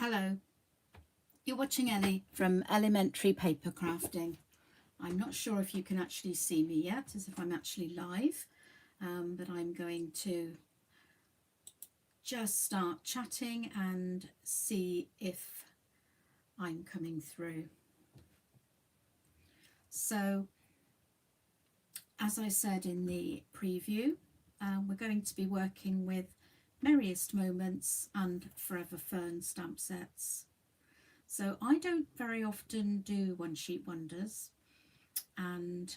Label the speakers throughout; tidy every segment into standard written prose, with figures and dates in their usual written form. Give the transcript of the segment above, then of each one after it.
Speaker 1: Hello, you're watching Ellie from Ellymentry Papercrafting. I'm not sure if you can actually see me yet, as if I'm actually live, but I'm going to just start chatting and see if I'm coming through. So, as I said in the preview, we're going to be working with Merriest Moments and Forever Fern stamp sets. So I don't very often do one sheet wonders, and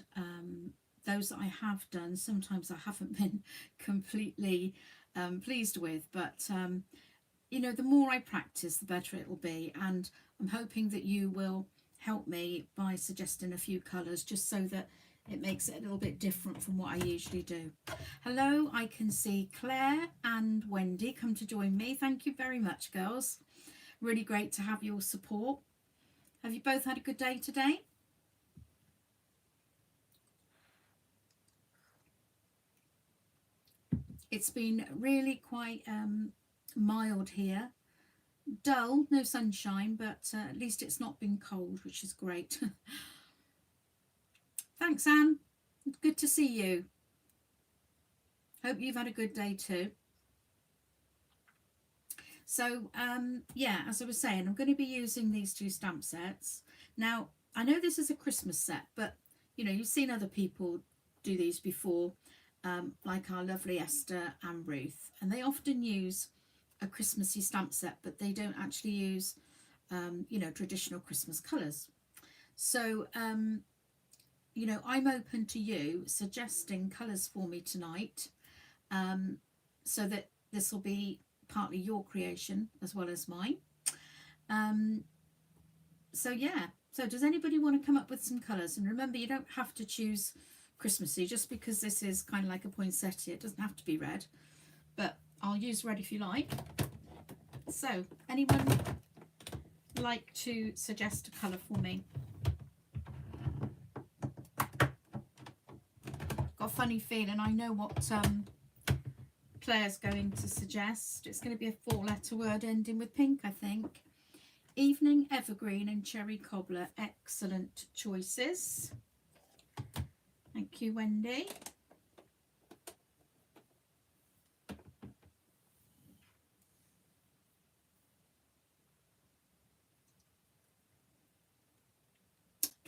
Speaker 1: those that I have done, sometimes I haven't been completely pleased with, but you know, the more I practice, the better it will be, and I'm hoping that you will help me by suggesting a few colours just so that it makes it a little bit different from what I usually do. Hello, I can see Claire and Wendy come to join me. Thank you very much, girls. Really great to have your support. Have you both had a good day today? It's been really quite mild here. Dull, no sunshine, but at least it's not been cold, which is great. Thanks, Anne. Good to see you. Hope you've had a good day too. So, yeah, as I was saying, I'm going to be using these two stamp sets. Now, I know this is a Christmas set, but, you know, you've seen other people do these before, like our lovely Esther and Ruth. And they often use a Christmassy stamp set, but they don't actually use, you know, traditional Christmas colours. So, you know, I'm open to you suggesting colours for me tonight, so that this will be partly your creation as well as mine. So yeah, so does anybody want to come up with some colours? And remember, you don't have to choose Christmassy. Just because this is kind of like a poinsettia, it doesn't have to be red, but I'll use red if you like. So anyone like to suggest a colour for me? Got a funny feeling I know what Claire's going to suggest. It's going to be a 4-letter word ending with pink, I think. Evening Evergreen and Cherry Cobbler. Excellent choices. Thank you, Wendy.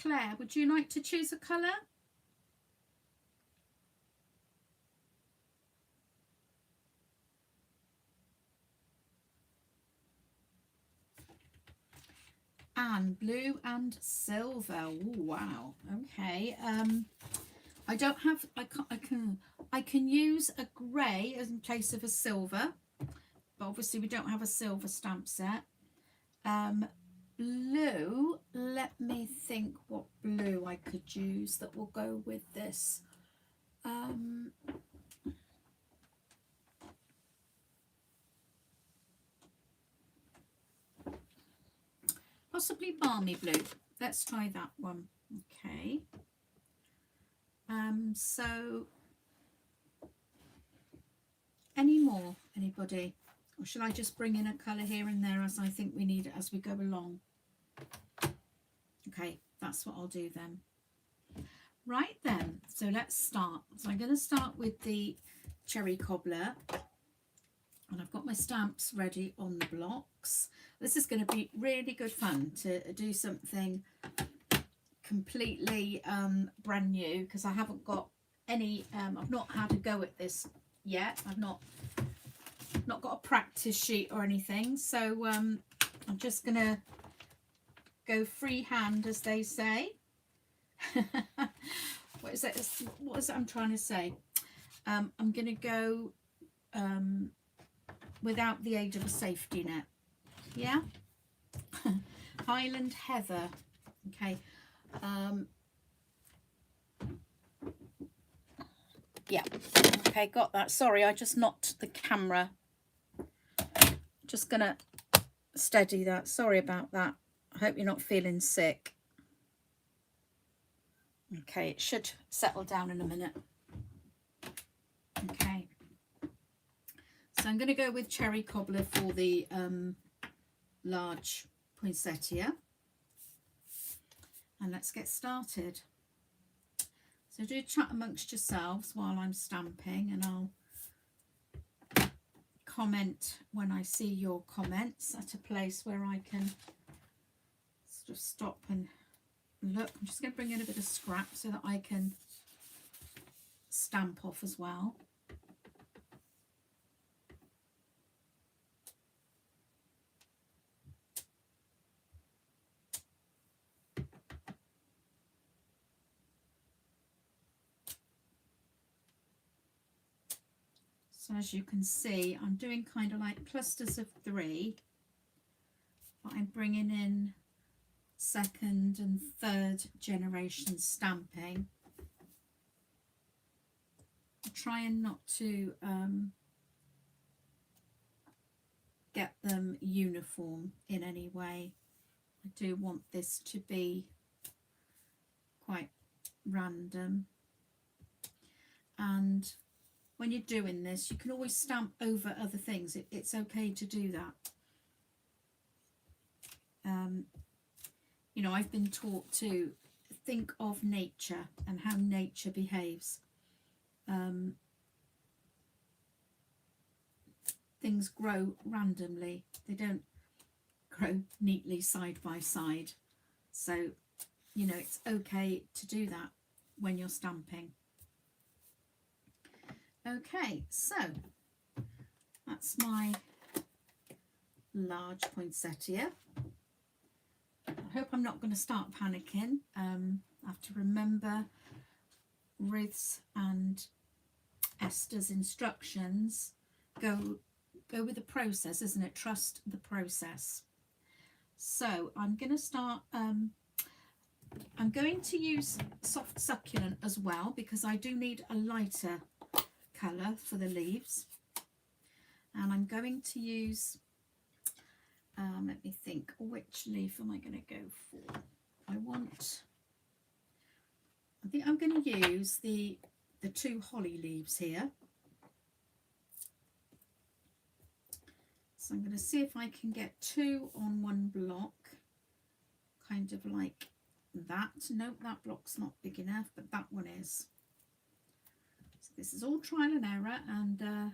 Speaker 1: Claire, would you like to choose a colour? And blue and silver. Ooh, wow. Okay. I don't have. I can use a grey in place of a silver, but obviously we don't have a silver stamp set. Blue. Let me think what blue I could use that will go with this. Possibly balmy blue. Let's try that one. Okay. So any more? Anybody? Or shall I just bring in a colour here and there as I think we need it as we go along? Okay, that's what I'll do then. Right then, so let's start. So I'm going to start with the Cherry Cobbler. And I've got my stamps ready on the blocks. This is going to be really good fun to do something completely brand new, because I haven't got any, I've not had a go at this yet. I've not got a practice sheet or anything. So I'm just going to go freehand, as they say. What is it I'm trying to say? I'm going to go without the aid of a safety net. Yeah. Highland Heather. Okay. Yeah. Okay, got that. Sorry, I just knocked the camera. Just gonna steady that. Sorry about that. I hope you're not feeling sick. Okay, it should settle down in a minute. Okay. So I'm going to go with Cherry Cobbler for the large poinsettia, and let's get started. So do chat amongst yourselves while I'm stamping, and I'll comment when I see your comments at a place where I can sort of stop and look. I'm just going to bring in a bit of scrap so that I can stamp off as well. So as you can see, I'm doing kind of like clusters of 3, but I'm bringing in second and third generation stamping. I'm trying not to get them uniform in any way. I do want this to be quite random, and when you're doing this you can always stamp over other things. It's okay to do that. You know, I've been taught to think of nature and how nature behaves. Things grow randomly, they don't grow neatly side by side, so you know it's okay to do that when you're stamping. Okay, so that's my large poinsettia. I hope I'm not going to start panicking. I have to remember Ruth's and Esther's instructions. Go with the process, isn't it? Trust the process. So I'm going to start. I'm going to use soft succulent as well, because I do need a lighter colour for the leaves, and I'm going to use let me think, which leaf am I going to go for? I think I'm going to use the 2 holly leaves here. So I'm going to see if I can get 2 on one block, kind of like that. Nope, that block's not big enough, but that one is. So this is all trial and error, and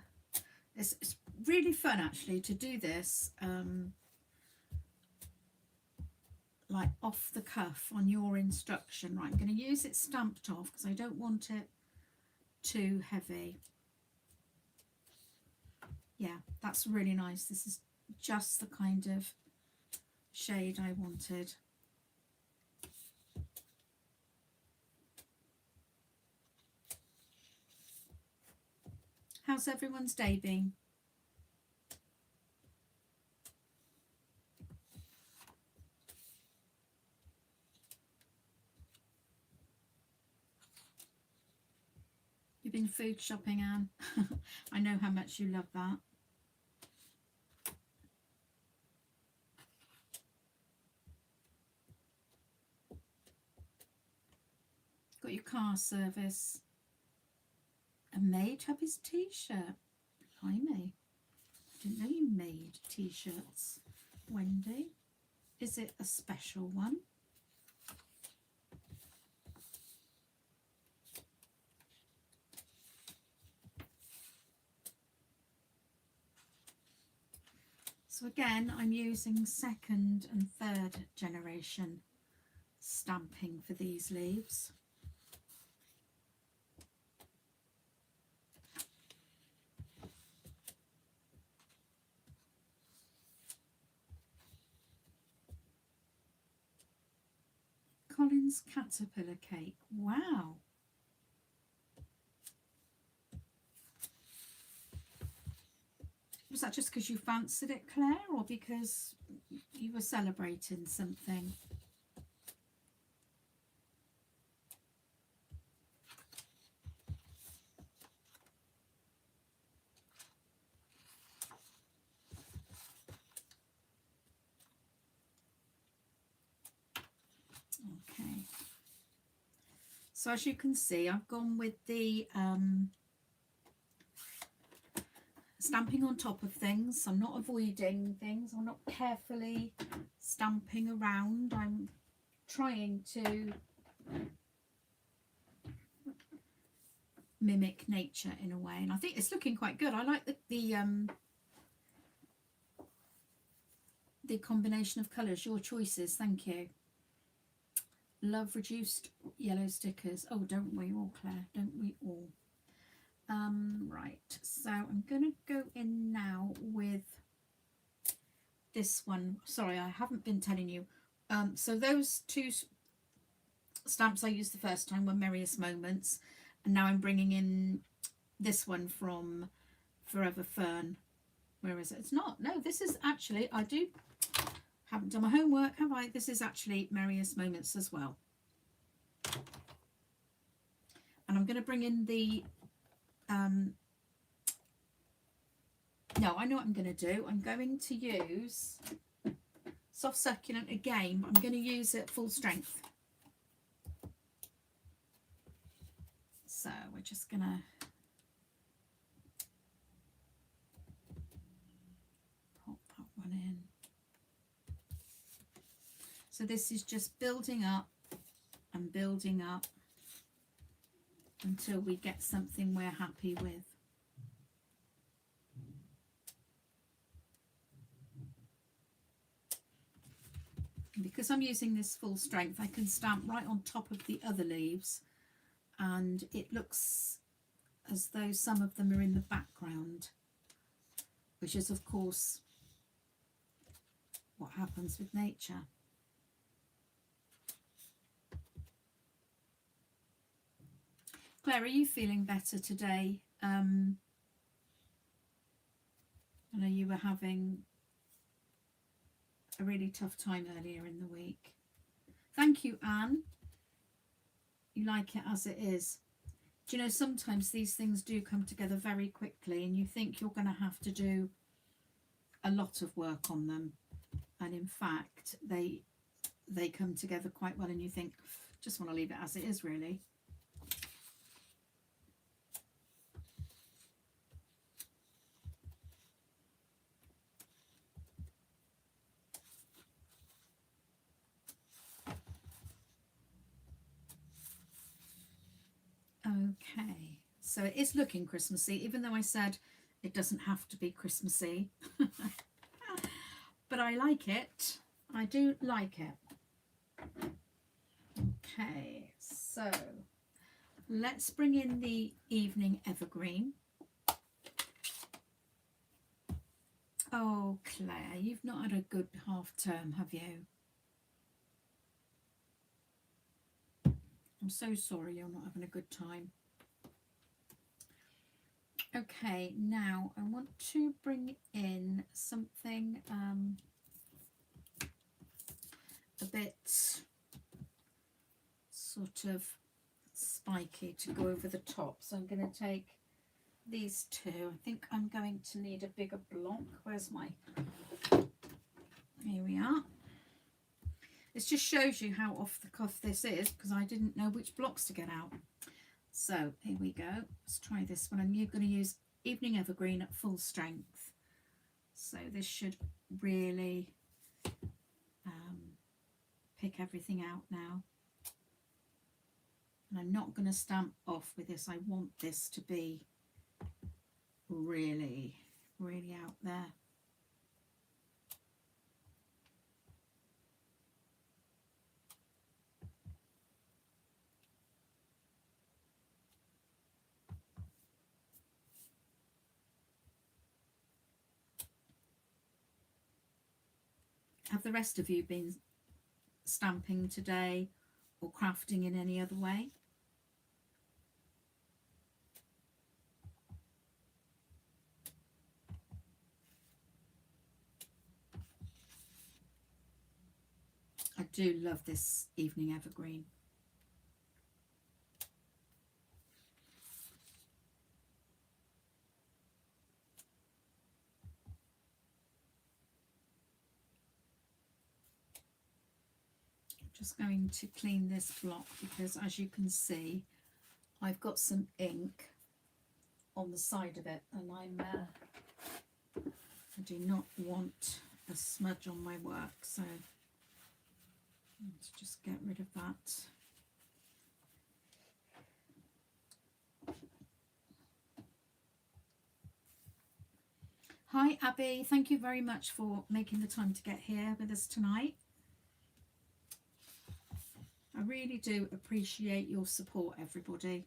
Speaker 1: it's really fun actually to do this like off the cuff on your instruction. Right, I'm going to use it stamped off because I don't want it too heavy. Yeah, that's really nice. This is just the kind of shade I wanted. How's everyone's day been? You've been food shopping, Anne? I know how much you love that. Got your car service. A maid have his t-shirt. Blimey. Didn't know you made t-shirts, Wendy. Is it a special one? So again, I'm using second and third generation stamping for these leaves. Colin's caterpillar cake. Wow. Was that just because you fancied it, Claire, or because you were celebrating something? Okay. So as you can see, I've gone with the stamping on top of things. I'm not avoiding things. I'm not carefully stamping around. I'm trying to mimic nature in a way, and I think it's looking quite good. I like the combination of colours. Your choices, thank you. Love reduced yellow stickers. Oh, don't we all, Claire? Don't we all? Right, so I'm going to go in now with this one. Sorry, I haven't been telling you. So those two stamps I used the first time were Merriest Moments, and now I'm bringing in this one from Forever Fern. Where is it? It's not. No, this is actually, haven't done my homework, have I? This is actually Merriest Moments as well. And I'm going to bring in the no, I know what I'm going to do. I'm going to use soft succulent again, but I'm going to use it full strength. So we're just going to pop that one in. So this is just building up and building up until we get something we're happy with. Because I'm using this full strength, I can stamp right on top of the other leaves, and it looks as though some of them are in the background, which is of course what happens with nature. Claire, are you feeling better today? I know you were having a really tough time earlier in the week. Thank you, Anne. You like it as it is. Do you know, sometimes these things do come together very quickly and you think you're going to have to do a lot of work on them, and in fact they come together quite well, and you think, just want to leave it as it is, really. Okay, so it is looking Christmassy, even though I said it doesn't have to be Christmassy. But I like it. I do like it. Okay, so let's bring in the Evening Evergreen. Oh, Claire, you've not had a good half term, have you? I'm so sorry you're not having a good time. Okay, now I want to bring in something a bit sort of spiky to go over the top. So I'm going to take these two. I think I'm going to need a bigger block. Where's my... Here we are. This just shows you how off the cuff this is, because I didn't know which blocks to get out. So here we go. Let's try this one. I'm going to use Evening Evergreen at full strength. So this should really pick everything out now. And I'm not going to stamp off with this. I want this to be really, really out there. Have the rest of you been stamping today or crafting in any other way? I do love this Evening Evergreen. Just going to clean this block because, as you can see, I've got some ink on the side of it, and I'm do not want a smudge on my work, so let's just get rid of that. Hi Abby, thank you very much for making the time to get here with us tonight. I really do appreciate your support, everybody.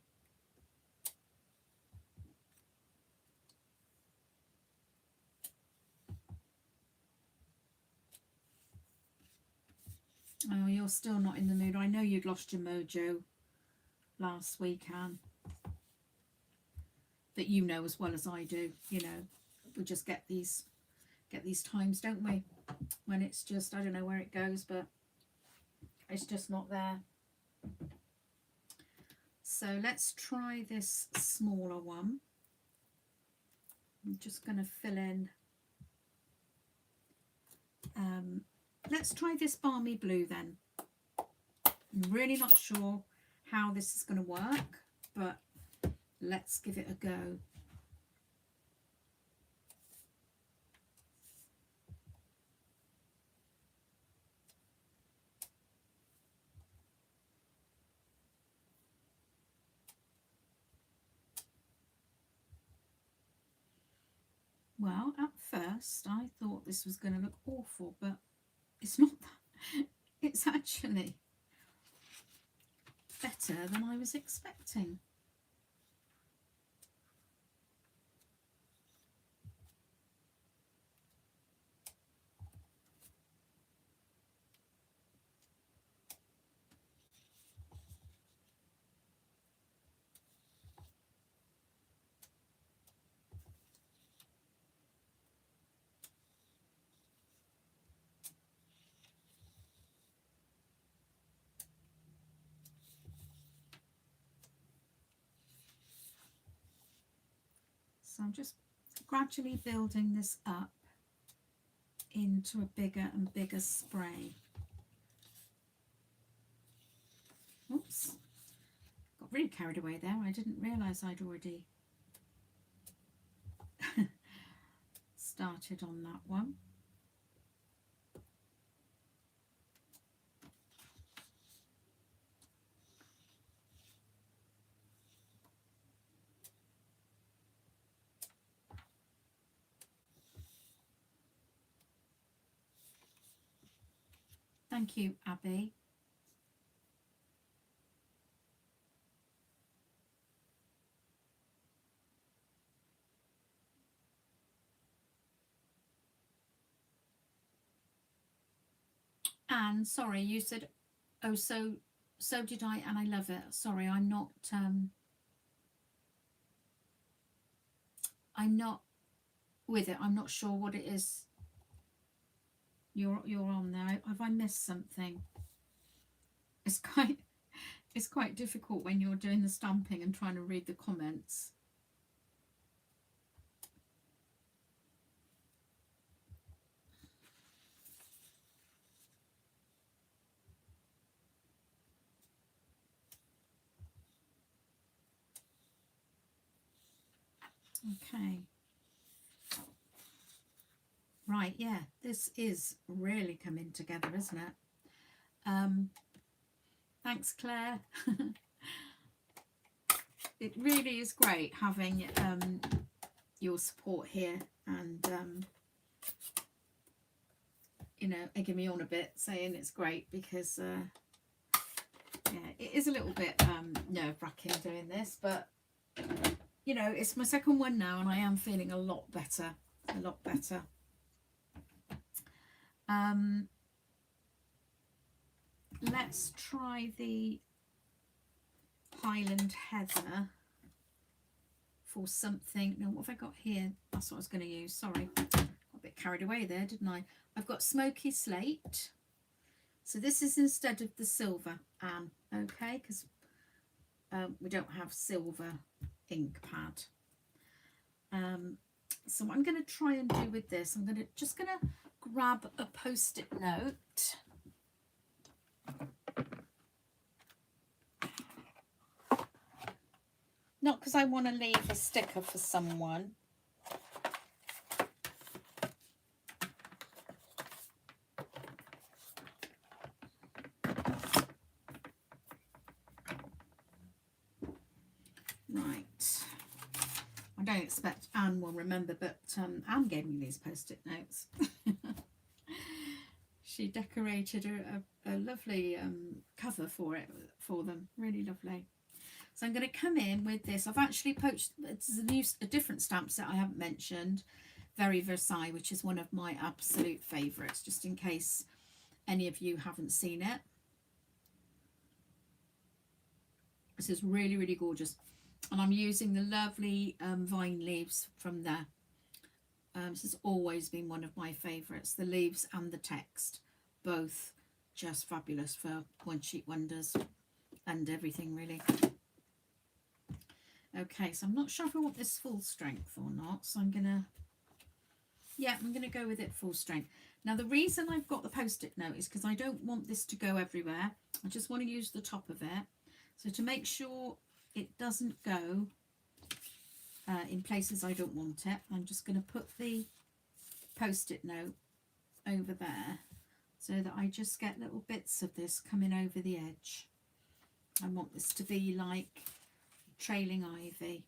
Speaker 1: Oh, you're still not in the mood. I know you'd lost your mojo last week, Anne. But you know as well as I do, you know, we just get these times, don't we? When it's just, I don't know where it goes, but it's just not there. So let's try this smaller one. I'm just going to fill in. Let's try this balmy blue then. I'm really not sure how this is going to work, but let's give it a go. Well, at first I thought this was going to look awful, but it's not that. It's actually better than I was expecting. So I'm just gradually building this up into a bigger and bigger spray. Oops, got really carried away there. I didn't realise I'd already started on that one. Thank you, Abby. Anne, sorry, you said, oh, so did I, and I love it. Sorry, I'm not with it. I'm not sure what it is you're on there. Have I missed something? It's quite difficult when you're doing the stamping and trying to read the comments. Okay. Right, yeah, this is really coming together, isn't it? Thanks, Claire. It really is great having your support here and you know, egging me on a bit, saying it's great, because yeah, it is a little bit nerve-wracking doing this, but you know, it's my second one now and I am feeling a lot better. Let's try the Highland Heather for something. No, what have I got here? That's what I was going to use. Sorry, got a bit carried away there, didn't I? I've got Smoky Slate. So this is instead of the silver, Anne, okay? Because we don't have silver ink pad. So what I'm going to try and do with this, I'm just going to grab a post-it note. Not because I want to leave a sticker for someone, don't expect Anne will remember, but Anne gave me these post-it notes. She decorated a lovely cover for them, really lovely. So I'm going to come in with this. I've actually poached, it's a different stamp set I haven't mentioned, Very Versailles, which is one of my absolute favourites, just in case any of you haven't seen it. This is really, really gorgeous. And I'm using the lovely vine leaves from there. This has always been one of my favourites. The leaves and the text, both just fabulous for one sheet wonders and everything really. Okay, so I'm not sure if I want this full strength or not, so I'm gonna go with it full strength. Now the reason I've got the post-it note is because I don't want this to go everywhere. I just want to use the top of it. So to make sure it doesn't go in places I don't want it, I'm just going to put the post-it note over there so that I just get little bits of this coming over the edge. I want this to be like trailing ivy.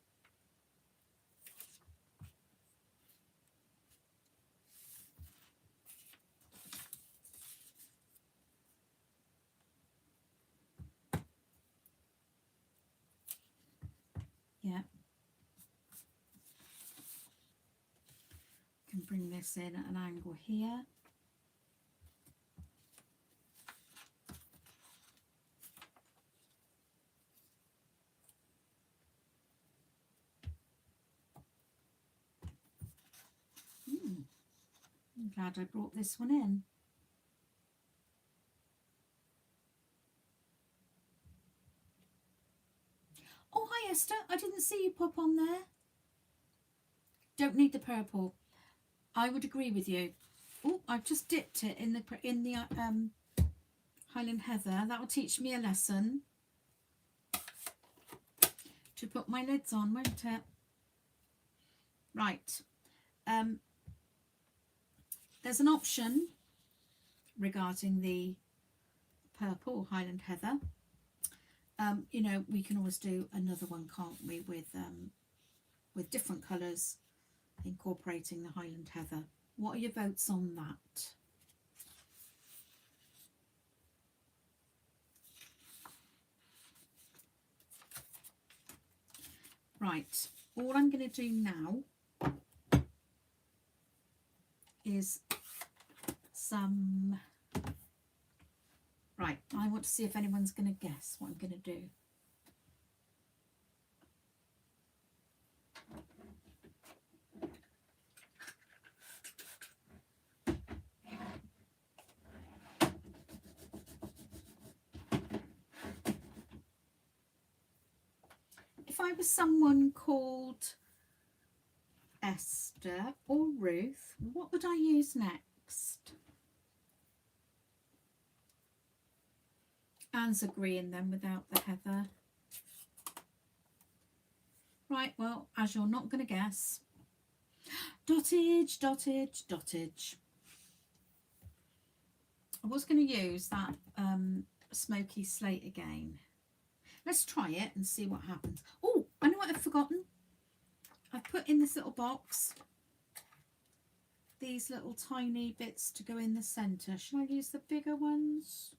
Speaker 1: Yeah. Can bring this in at an angle here. I'm glad I brought this one in. Oh, hi Esther, I didn't see you pop on there. Don't need the purple. I would agree with you. Oh, I've just dipped it in the Highland Heather. That will teach me a lesson to put my lids on, won't it? Right. There's an option regarding the purple Highland Heather. You know, we can always do another one, can't we, with different colours, incorporating the Highland Heather. What are your votes on that? Right, all I'm going to do now is some... Right, I want to see if anyone's going to guess what I'm going to do. If I was someone called Esther or Ruth, what would I use next? Anne's agreeing then without the heather. Right, well, as you're not going to guess, dottage, dottage, dottage. I was going to use that smoky slate again. Let's try it and see what happens. Oh, I know what I've forgotten. I've put in this little box these little tiny bits to go in the centre. Should I use the bigger ones?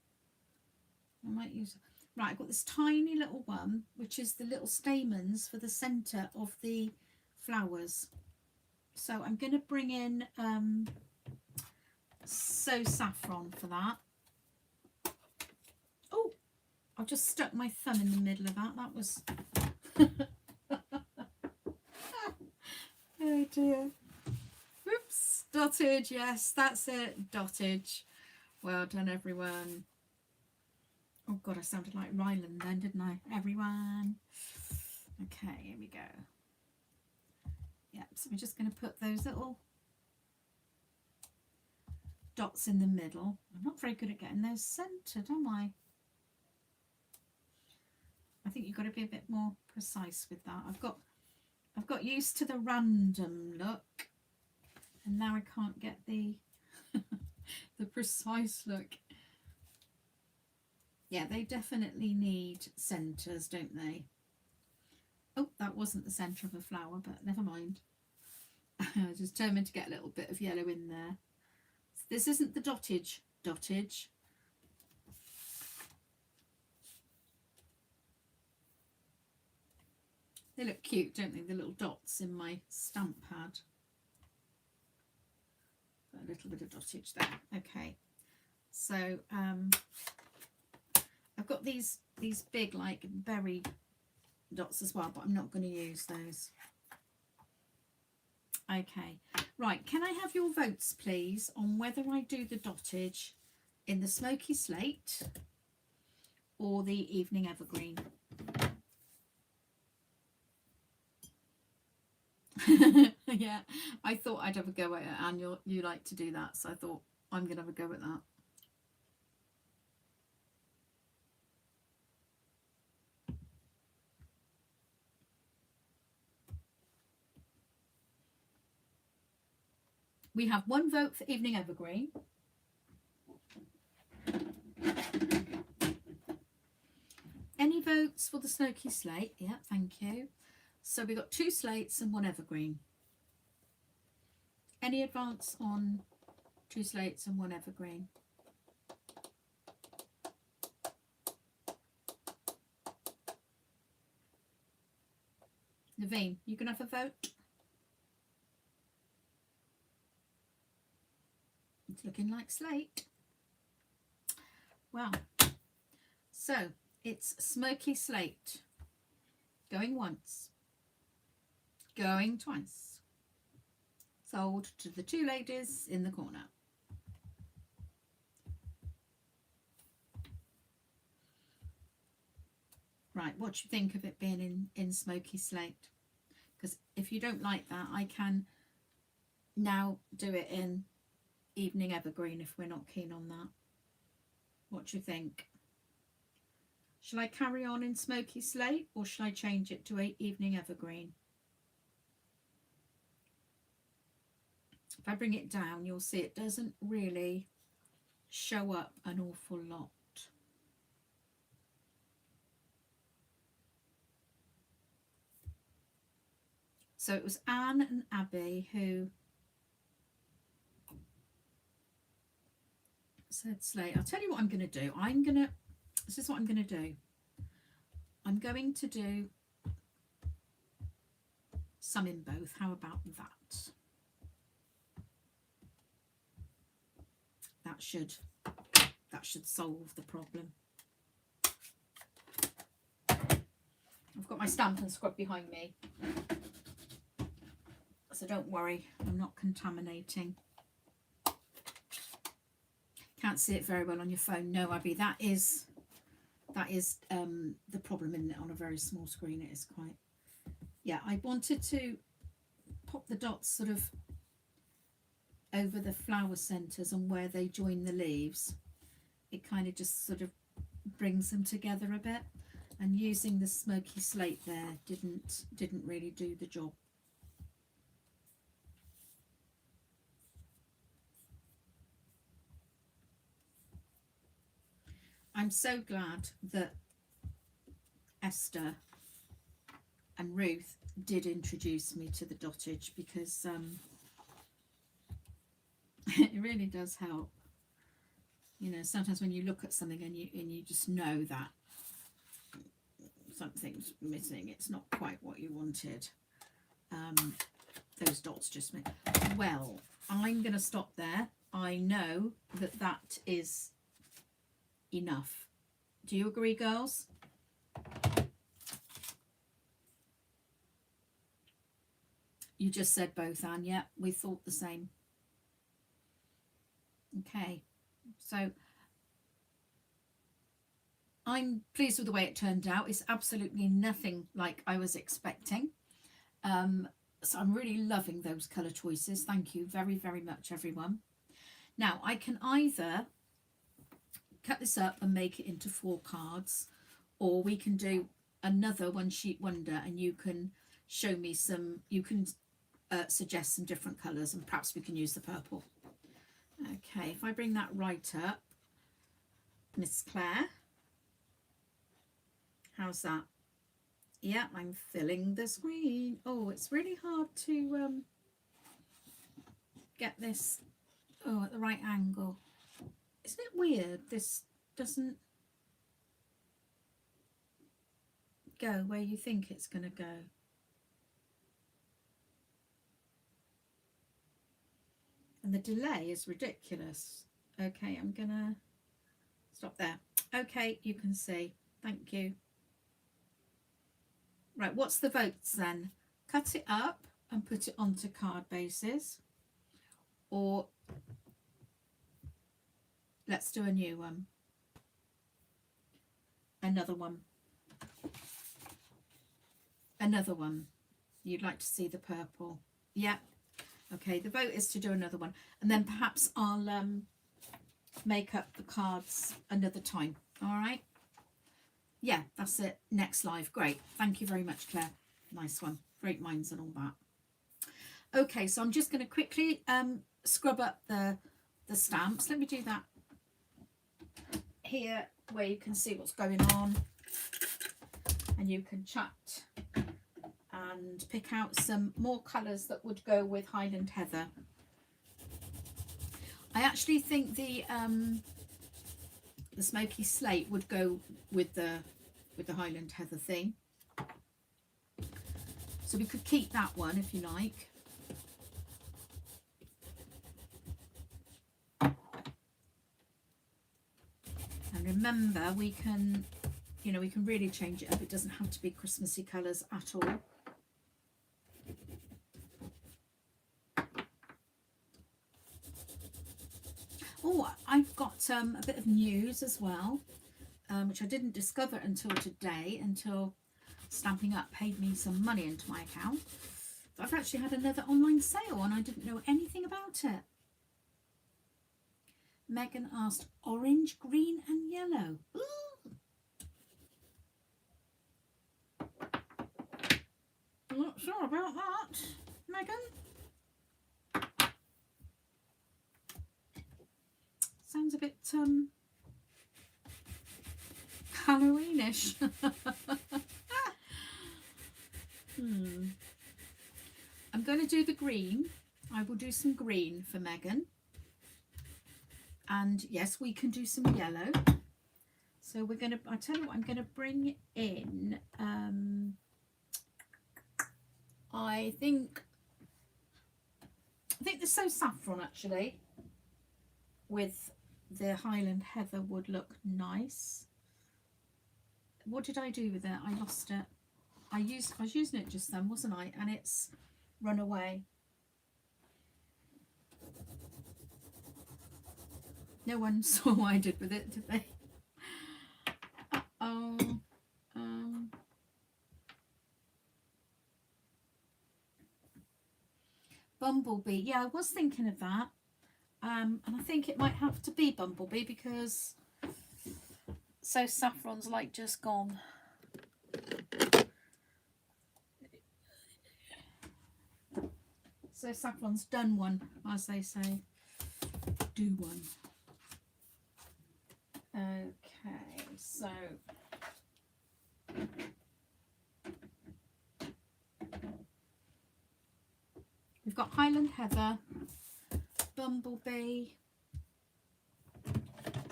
Speaker 1: I might use... Right, I've got this tiny little one, which is the little stamens for the centre of the flowers. So I'm going to bring in So Saffron for that. Oh, I've just stuck my thumb in the middle of that. That was... Oh dear. Whoops. Dottage, yes, that's it. Dottage. Well done, everyone. Oh God, I sounded like Ryland then, didn't I? Everyone. Okay, here we go. Yep, so we're just going to put those little dots in the middle. I'm not very good at getting those centred, am I? I think you've got to be a bit more precise with that. I've got used to the random look, and now I can't get the the precise look. Yeah, they definitely need centres, don't they? Oh, that wasn't the centre of a flower, but never mind. I was determined to get a little bit of yellow in there. This isn't the dottage. They look cute, don't they? The little dots in my stamp pad. Got a little bit of dottage there. Okay, so I've got these big like berry dots as well, but I'm not going to use those. Okay, right, can I have your votes please on whether I do the dottage in the smoky slate or the evening evergreen? Yeah, I thought I'd have a go at it, and you like to do that, so I thought I'm going to have a go at that. We have one vote for evening evergreen. Any votes for the smoky slate? Yeah, thank you. So we've got 2 slates and 1 evergreen. Any advance on 2 slates and 1 evergreen? Naveen, you can have a vote. It's looking like slate. Well, so it's smoky slate. Going once. Going twice. Sold to the 2 ladies in the corner. Right, what do you think of it being in smoky slate? Because if you don't like that, I can now do it in evening evergreen if we're not keen on that. What do you think? Shall I carry on in smoky slate, or shall I change it to evening evergreen? If I bring it down, you'll see it doesn't really show up an awful lot. So it was Anne and Abby who said slate. I'll tell you what I'm going to do. This is what I'm going to do. I'm going to do some in both. How about that? That should solve the problem. I've got my stamp and scrub behind me, so don't worry, I'm not contaminating. Can't see it very well on your phone. No, Abby, that is the problem, isn't it? On a very small screen, it is quite. Yeah, I wanted to pop the dots sort of over the flower centres and where they join the leaves. It kind of just sort of brings them together a bit, and using the smoky slate there didn't really do the job. I'm so glad that Esther and Ruth did introduce me to the dottage, because it really does help. You know, sometimes when you look at something and you just know that something's missing, it's not quite what you wanted. Those dots just make. Well, I'm going to stop there. I know that is enough. Do you agree, girls? You just said both, Anne. Yeah, we thought the same. Okay, so I'm pleased with the way it turned out. It's absolutely nothing like I was expecting. So I'm really loving those colour choices. Thank you very, very much, everyone. Now, I can either cut this up and make it into 4 cards, or we can do another one sheet wonder, and you can show me some, you can suggest some different colours, and perhaps we can use the purple. Okay, if I bring that right up, Miss Claire, how's that? Yeah, I'm filling the screen. Oh, it's really hard to get this at the right angle. Isn't it weird? This doesn't go where you think it's going to go. And the delay is ridiculous. Okay, I'm going to stop there. Okay, you can see. Thank you. Right, what's the votes then? Cut it up and put it onto card bases, or let's do a new one. Another one. Another one. You'd like to see the purple? Yeah. Okay, the vote is to do another one, and then perhaps I'll make up the cards another time. All right. Yeah, that's it. Next live. Great. Thank you very much, Claire. Nice one. Great minds and all that. Okay, so I'm just going to quickly scrub up the stamps. Let me do that here where you can see what's going on, and you can chat and pick out some more colours that would go with Highland Heather. I actually think the smoky slate would go with the Highland Heather thing, so we could keep that one if you like. And remember, we can, you know, we can really change it up. It doesn't have to be Christmassy colours at all. Oh, I've got a bit of news as well, which I didn't discover until today, until Stampin' Up paid me some money into my account. But I've actually had another online sale and I didn't know anything about it. Megan asked orange, green and yellow. Ooh. I'm not sure about that, Megan. Sounds a bit Halloweenish. I'm going to do the green. I will do some green for Megan. And yes, we can do some yellow. So we're going to, I tell you what, I'm going to bring in, I think the So Saffron actually with the Highland Heather would look nice. What did I do with it? I lost it. I was using it just then, wasn't I? And it's run away. No one saw what I did with it, did they? Uh-oh. Bumblebee. Yeah, I was thinking of that. And I think it might have to be Bumblebee because So Saffron's like just gone. So Saffron's done one, as they say. Do one. Okay, so we've got Highland Heather, Bumblebee,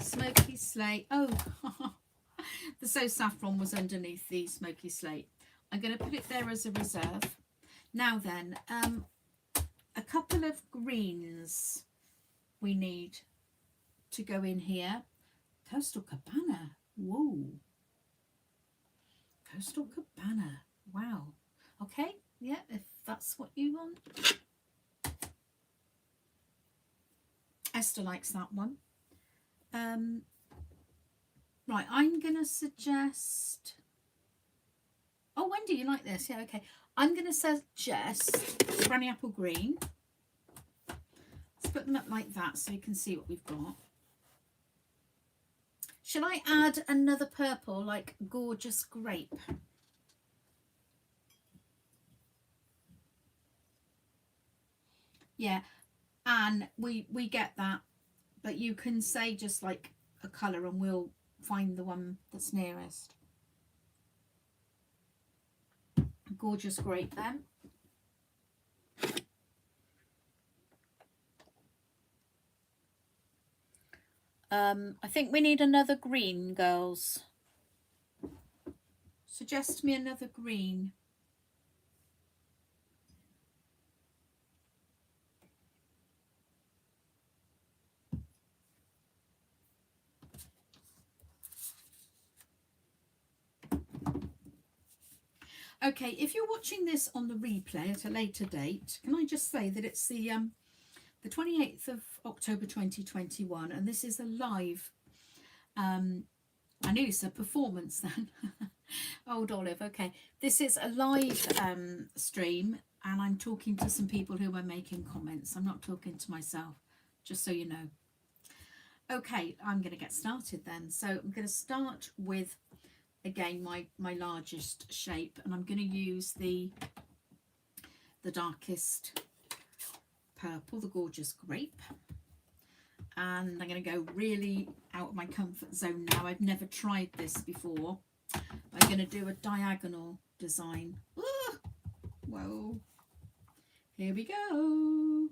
Speaker 1: Smoky Slate. Oh, the So Saffron was underneath the Smoky Slate. I'm going to put it there as a reserve. Now then, a couple of greens we need to go in here. Coastal Cabana. Whoa. Coastal Cabana. Wow. Okay. Yeah, if that's what you want. Esther likes that one. Right, I'm going to suggest... Oh, Wendy, you like this? Yeah, okay. I'm going to suggest Granny Apple Green. Let's put them up like that so you can see what we've got. Shall I add another purple, like Gorgeous Grape? Yeah, and we get that, but you can say just like a colour and we'll find the one that's nearest. gorgeous grape then. I think we need another green, girls. Suggest me another green. Okay, if you're watching this on the replay at a later date, can I just say that it's the 28th of October 2021, and this is a live, I nearly said performance then. Old Olive, okay. This is a live stream, and I'm talking to some people who are making comments. I'm not talking to myself, just so you know. Okay, I'm going to get started then. So I'm going to start with, again, my largest shape, and I'm going to use the darkest purple, the gorgeous grape. And I'm going to go really out of my comfort zone now. I've never tried this before. I'm going to do a diagonal design. Ooh, whoa. Here we go.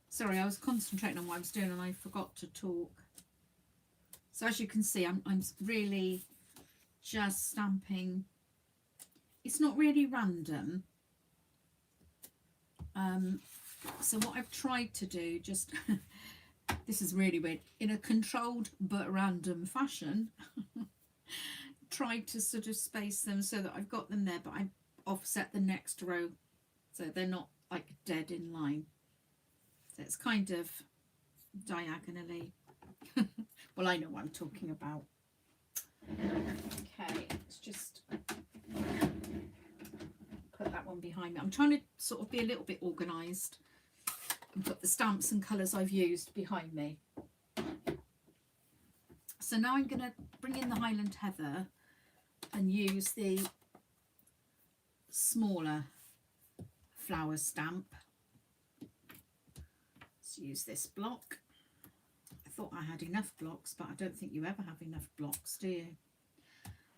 Speaker 1: Sorry, I was concentrating on what I was doing and I forgot to talk. So as you can see, I'm really just stamping. It's not really random. So what I've tried to do, just this is really weird, in a controlled but random fashion, tried to sort of space them so that I've got them there, but I offset the next row so they're not like dead in line. So it's kind of diagonally. Well, I know what I'm talking about. Okay, let's just put that one behind me. I'm trying to sort of be a little bit organised and put the stamps and colours I've used behind me. So now I'm going to bring in the Highland Heather and use the smaller flower stamp. Let's use this block. I thought I had enough blocks, but I don't think you ever have enough blocks, do you?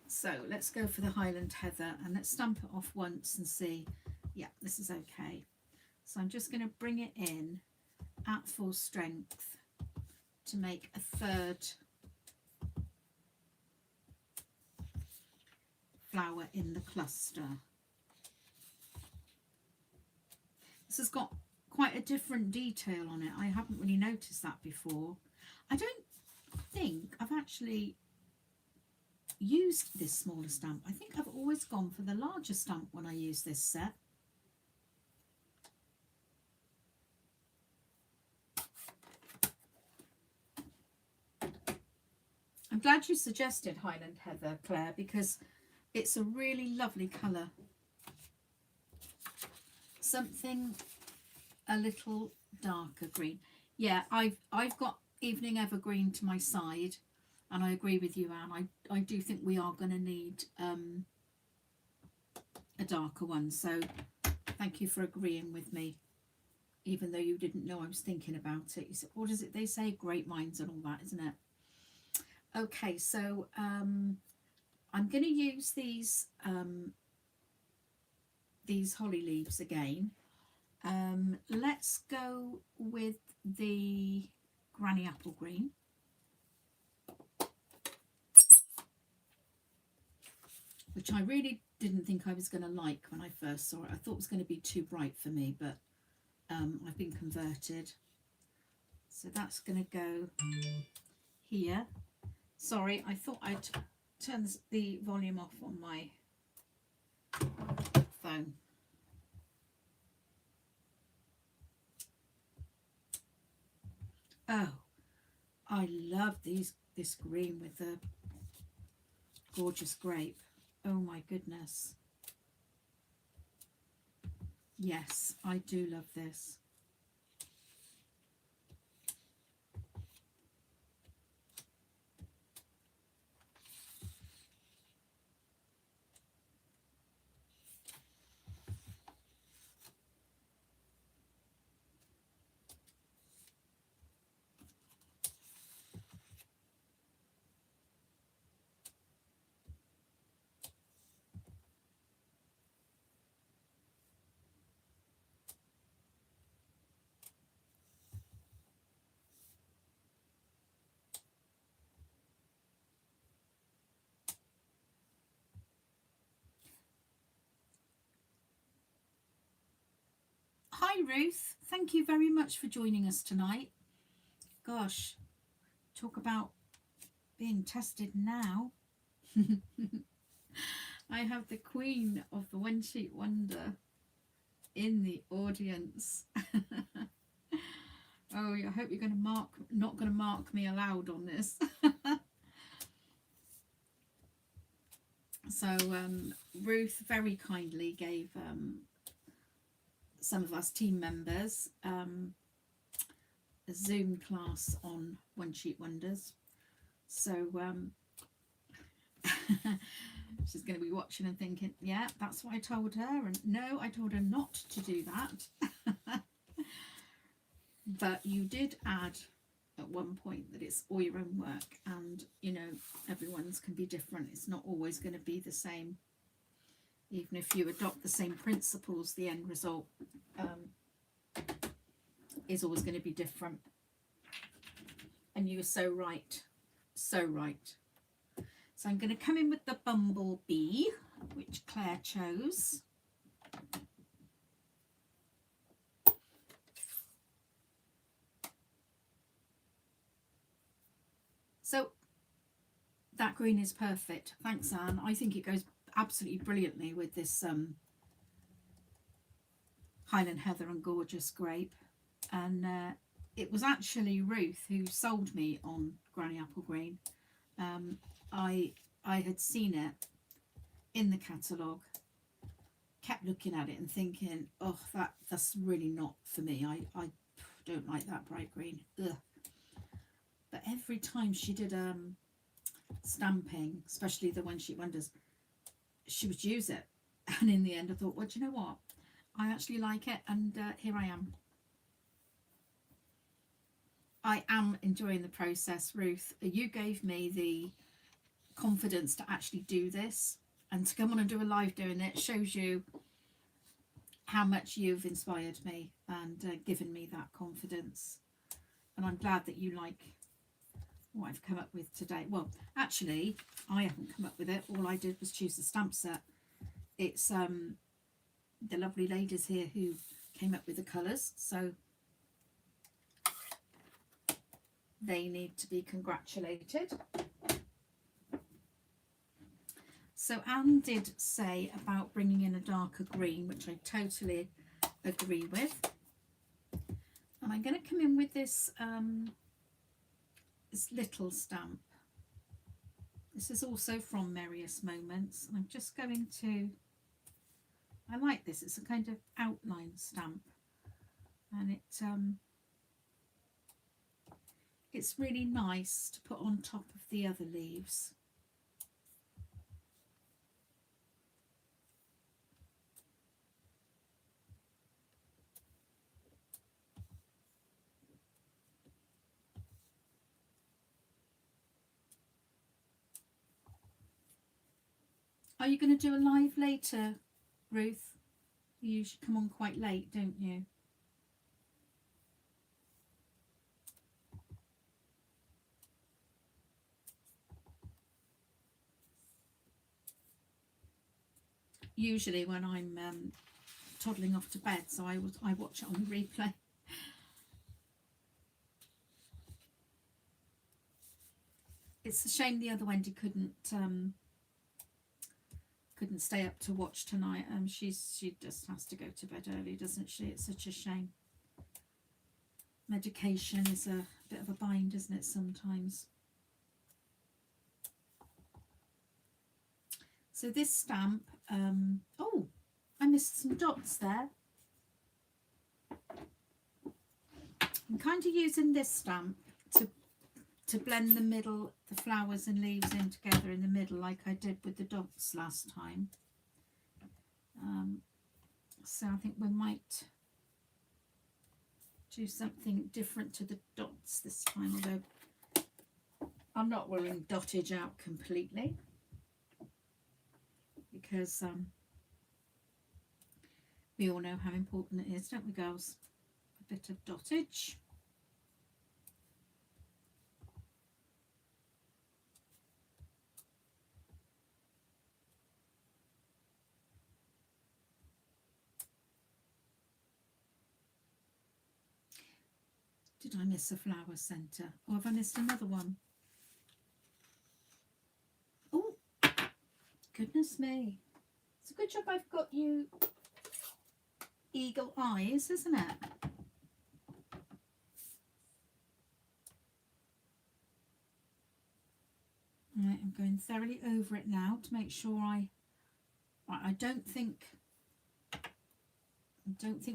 Speaker 1: So let's go for the Highland Heather and let's stamp it off once and see. Yeah, this is okay. So I'm just going to bring it in at full strength to make a third flower in the cluster. This has got quite a different detail on it. I haven't really noticed that before. I don't think I've actually used this smaller stamp. I think I've always gone for the larger stamp when I use this set. I'm glad you suggested Highland Heather, Claire, because it's a really lovely colour. Something a little darker green. Yeah, I've got Evening Evergreen to my side, and I agree with you, Anne. I do think we are going to need a darker one. So thank you for agreeing with me, even though you didn't know I was thinking about it. You said, what is it they say? Great minds and all that, isn't it? Okay, so I'm going to use these holly leaves again. Let's go with the Granny Apple Green. Which I really didn't think I was going to like when I first saw it. I thought it was going to be too bright for me, but I've been converted. So that's going to go here. Sorry, I thought I'd turn the volume off on my phone. Oh, I love this green with the gorgeous grape. Oh my goodness. Yes, I do love this. Hi Ruth, thank you very much for joining us tonight. Gosh, talk about being tested now. I have the Queen of the One Sheet Wonder in the audience. Oh, I hope you're not going to mark me aloud on this. So Ruth very kindly gave some of us team members a Zoom class on One Sheet Wonders. So she's going to be watching and thinking, yeah, that's what I told her, and no, I told her not to do that. But you did add at one point that it's all your own work, and you know, everyone's can be different. It's not always going to be the same. Even if you adopt the same principles, the end result is always going to be different. And you were so right, so right. So I'm going to come in with the bumblebee, which Claire chose. So that green is perfect. Thanks, Anne. I think it goes absolutely brilliantly with this Highland Heather and Gorgeous Grape. And it was actually Ruth who sold me on Granny Apple Green. I had seen it in the catalogue, kept looking at it and thinking, oh, that's really not for me. I don't like that bright green. Ugh. But every time she did stamping, especially the One Sheet Wonders, she would use it. And in the end I thought, well, do you know what? I actually like it, and here I am. I am enjoying the process, Ruth. You gave me the confidence to actually do this, and to come on and do a live doing it shows you how much you've inspired me and given me that confidence. And I'm glad that you like what I've come up with today. Well, actually, I haven't come up with it. All I did was choose the stamp set. It's the lovely ladies here who came up with the colours, so they need to be congratulated. So Anne did say about bringing in a darker green, which I totally agree with. And I'm going to come in with this this little stamp. This is also from Merriest Moments. And I'm just going to, I like this. It's a kind of outline stamp, and it's really nice to put on top of the other leaves. Are you going to do a live later, Ruth? You usually come on quite late, don't you? Usually when I'm toddling off to bed, so I watch it on the replay. It's a shame the other Wendy couldn't stay up to watch tonight. She just has to go to bed early, doesn't she? It's such a shame. medication is a bit of a bind, isn't it, sometimes? So this stamp, oh, I missed some dots there. I'm kind of using this stamp to blend the middle, the flowers and leaves in together in the middle, like I did with the dots last time. So I think we might do something different to the dots this time, although I'm not ruling dottage out completely, because we all know how important it is, don't we, girls? A bit of dottage. Did I miss a flower centre, or have I missed another one? Oh, goodness me. It's a good job I've got you eagle eyes, isn't it? Right, I'm going thoroughly over it now to make sure right, I don't think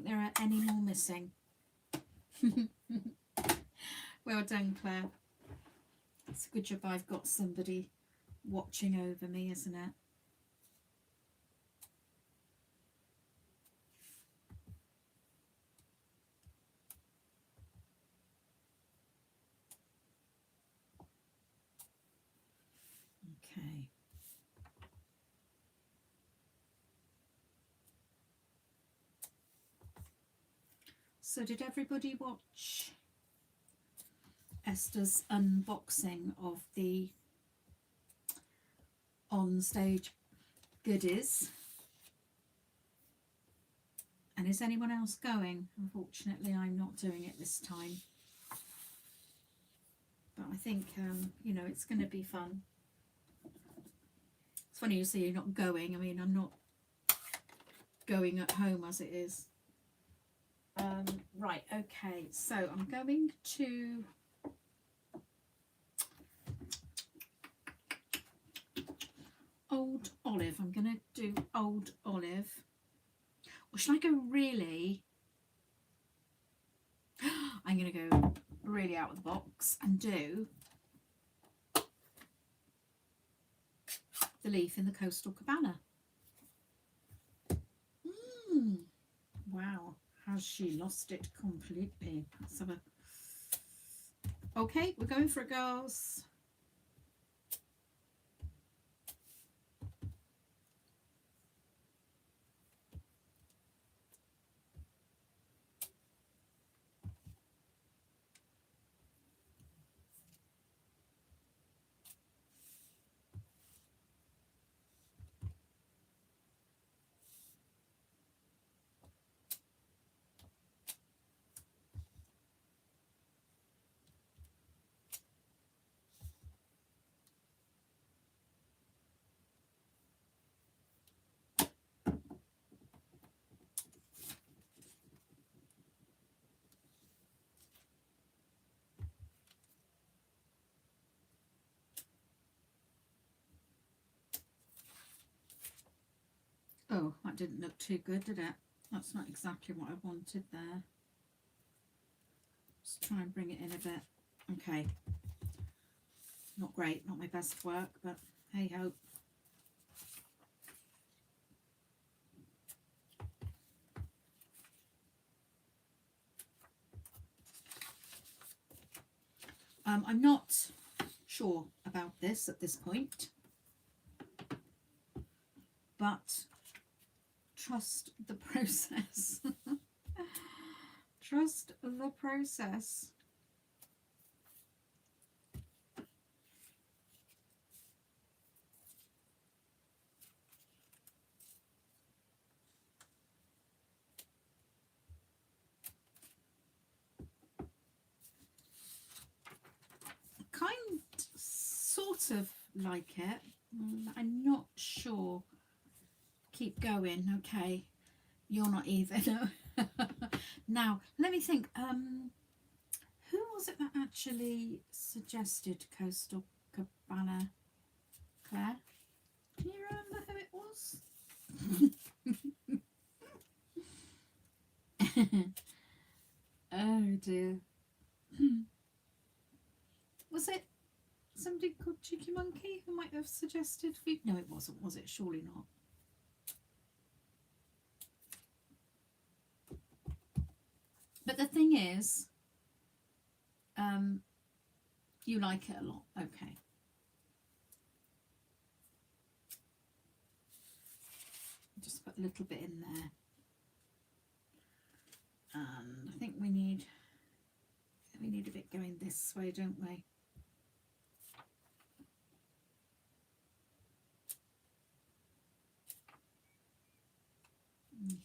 Speaker 1: there are any more missing. Well done, Claire. It's a good job I've got somebody watching over me, isn't it? Okay. So did everybody watch Esther's unboxing of the on stage goodies? And is anyone else going? Unfortunately, I'm not doing it this time. But I think, you know, it's going to be fun. It's funny you say you're not going. I mean, I'm not going at home as it is. Right, okay. So I'm going to... Old Olive. I'm going to do Old Olive. Or should I go really... I'm going to go really out of the box and do the leaf in the Coastal Cabana. Wow, has she lost it completely? Let's have a... Okay, we're going for it, girls. Oh, that didn't look too good, did it? That's not exactly what I wanted there. Just try and bring it in a bit. Okay. Not great, not my best work, but hey ho. I'm not sure about this at this point, but trust the process. Trust the process. Sort of like it. I'm not sure. Keep going. Okay, you're not either. No. Now let me think. was it that actually suggested Coastal Cabana, Claire? Can you remember who it was? Oh dear. Was it somebody called Cheeky Monkey who might have suggested? No, it wasn't, was it? Surely not. But the thing is, you like it a lot. Okay. Just put a little bit in there. And I think we need a bit going this way, don't we?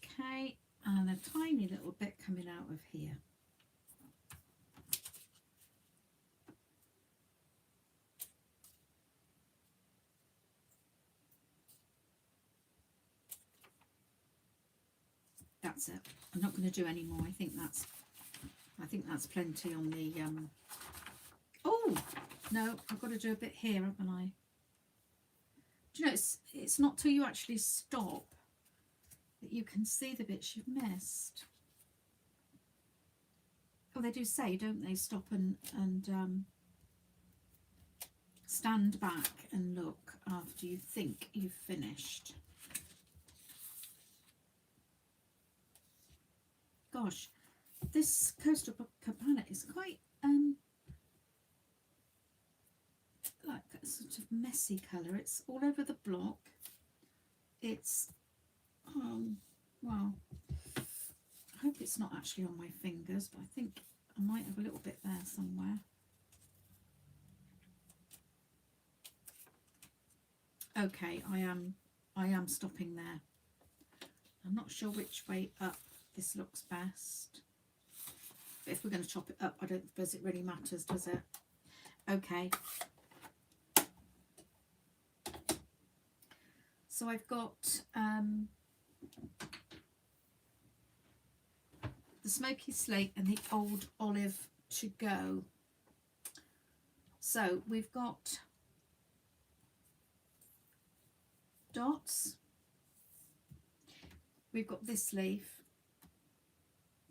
Speaker 1: Okay, and a tiny little bit coming out of here. That's it. I'm not going to do any more. I think that's plenty on the oh no, I've got to do a bit here, haven't I? Do you know, it's not till you actually stop that you can see the bits you've missed. Oh, they do say, don't they, stop and stand back and look after you think you've finished. Gosh, this Coastal Cabana is quite like a sort of messy colour. It's all over the block. It's well, I hope it's not actually on my fingers, but I think I might have a little bit there somewhere. Okay, I am stopping there. I'm not sure which way up this looks best. But if we're going to chop it up, I don't suppose it really matters, does it? Okay. So I've got the smoky slate and the old olive to go. So we've got dots. We've got this leaf.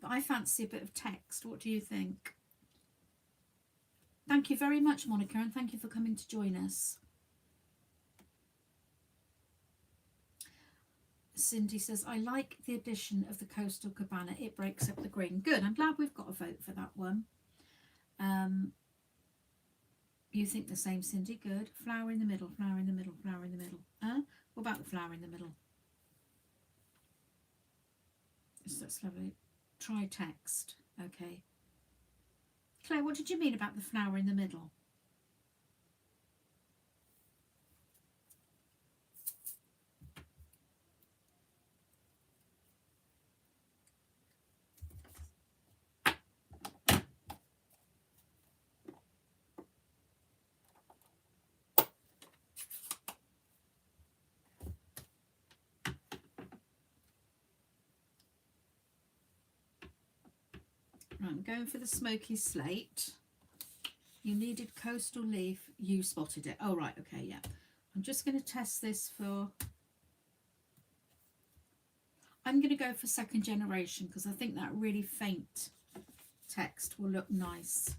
Speaker 1: But I fancy a bit of text. What do you think? Thank you very much, Monica, and thank you for coming to join us. Cindy says, I like the addition of the Coastal Cabana. It breaks up the green. Good. I'm glad we've got a vote for that one. You think the same, Cindy? Good. Flower in the middle, flower in the middle, flower in the middle. What about the flower in the middle? That's lovely. Try text. Okay. Claire, what did you mean about the flower in the middle? Right, I'm going for the smoky slate. You needed coastal leaf. You spotted it. Oh, right. Okay, yeah. I'm just going to test this for... I'm going to go for second generation because I think that really faint text will look nice.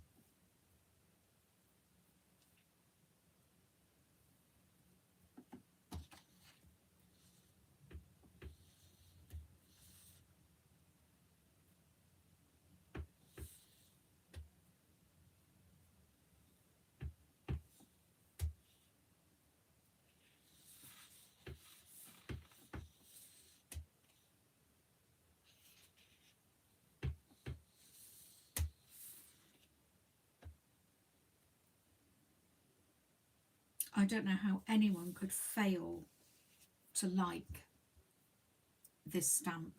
Speaker 1: I don't know how anyone could fail to like this stamp.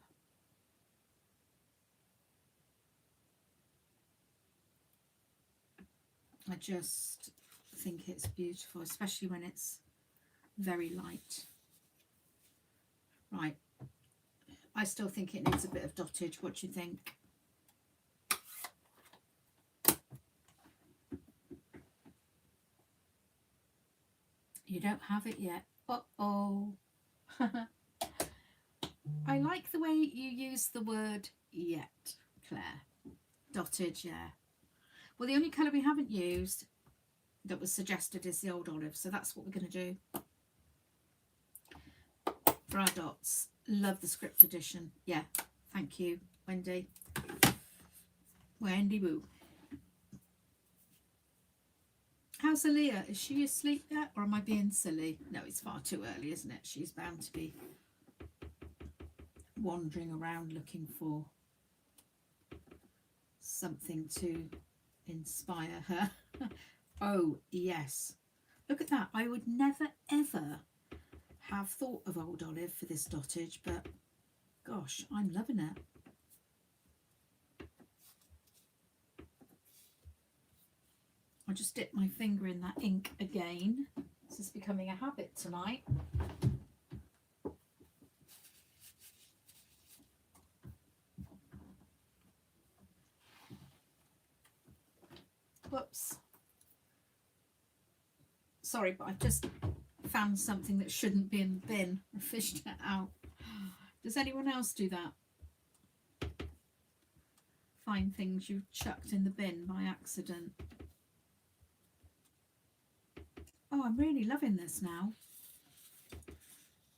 Speaker 1: I just think it's beautiful, especially when it's very light. Right, I still think it needs a bit of dottage. What do you think? You don't have it yet. Uh-oh. I like the way you use the word yet, Claire. Dotted, yeah. Well, the only colour we haven't used that was suggested is the old olive, so that's what we're going to do for our dots. Love the script edition. Yeah, thank you, Wendy. Wendy Woo. How's Aaliyah? Is she asleep yet, or am I being silly? No, it's far too early, isn't it? She's bound to be wandering around looking for something to inspire her. Oh, yes. Look at that. I would never, ever have thought of old olive for this dottage, but gosh, I'm loving it. I'll just dip my finger in that ink again. This is becoming a habit tonight. Whoops. Sorry, but I've just found something that shouldn't be in the bin. I fished it out. Does anyone else do that? Find things you've chucked in the bin by accident. Oh, I'm really loving this now.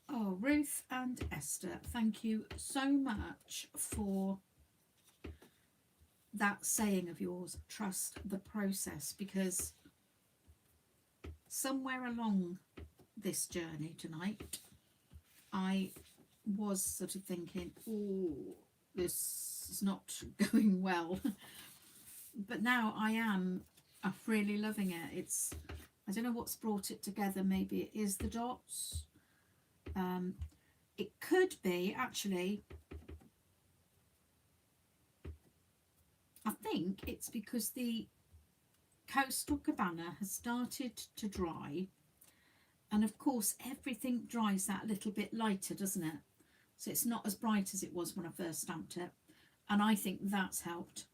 Speaker 1: Oh, Ruth and Esther, thank you so much for that saying of yours, trust the process, because somewhere along this journey tonight, I was sort of thinking, oh, this is not going well. But now I'm really loving it. I don't know what's brought it together. Maybe it is the dots. It could be, actually, I think it's because the coastal cabana has started to dry, and of course everything dries that little bit lighter, doesn't it? So it's not as bright as it was when I first stamped it, and I think that's helped.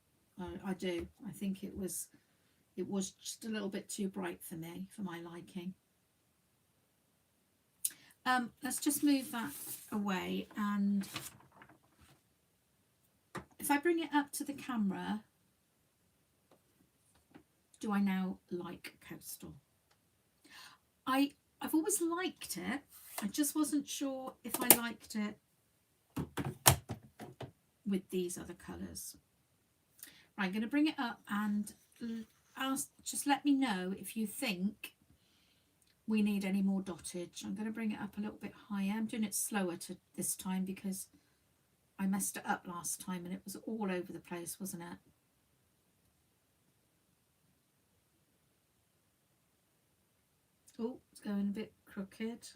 Speaker 1: I do. I think it was just a little bit too bright for me, for my liking. Let's just move that away, and if I bring it up to the camera, do I now like coastal? I've always liked it. I just wasn't sure if I liked it with these other colours. Right, I'm going to bring it up and just let me know if you think we need any more dottage. I'm going to bring it up a little bit higher. I'm doing it slower this time because I messed it up last time and it was all over the place, wasn't it? Oh, it's going a bit crooked.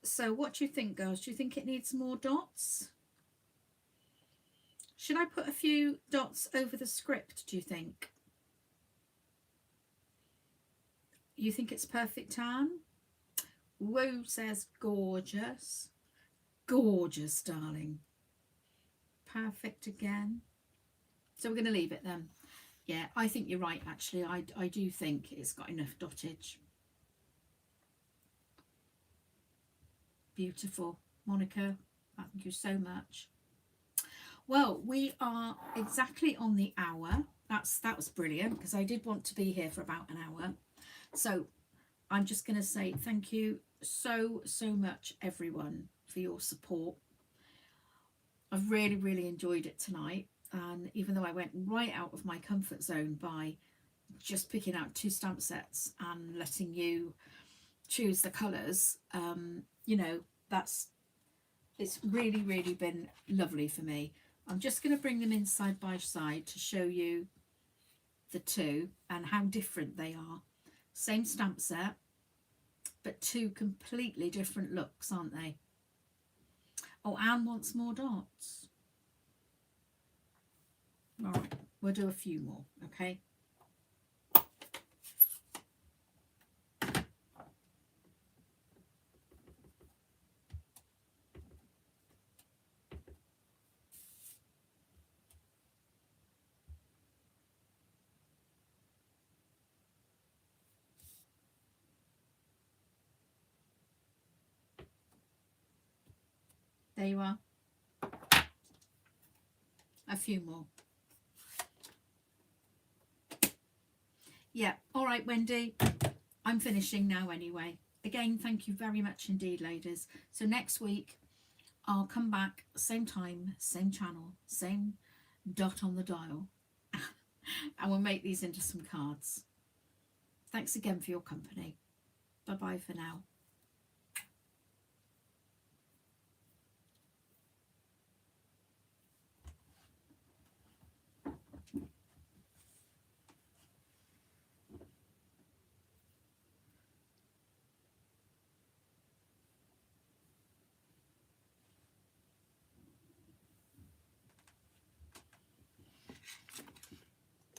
Speaker 1: So what do you think, girls? Do you think it needs more dots? Should I put a few dots over the script, do you think? You think it's perfect tan? Woo says gorgeous. Gorgeous, darling. Perfect again. So we're going to leave it then. Yeah, I think you're right, actually. I do think it's got enough dottage. Beautiful. Monica, thank you so much. Well, we are exactly on the hour. That was brilliant, because I did want to be here for about an hour. So I'm just going to say thank you so much, everyone, for your support. I've really enjoyed it tonight, and even though I went right out of my comfort zone by just picking out 2 stamp sets and letting you choose the colours, you know, it's really been lovely for me. I'm just going to bring them in side by side to show you the 2 and how different they are. Same stamp set, but 2 completely different looks, aren't they? Oh, Anne wants more dots. All right, we'll do a few more, okay? There you are. A few more. Yeah, all right, Wendy. I'm finishing now anyway. Again, thank you very much indeed, ladies. So next week, I'll come back, same time, same channel, same dot on the dial, and we'll make these into some cards. Thanks again for your company. Bye-bye for now.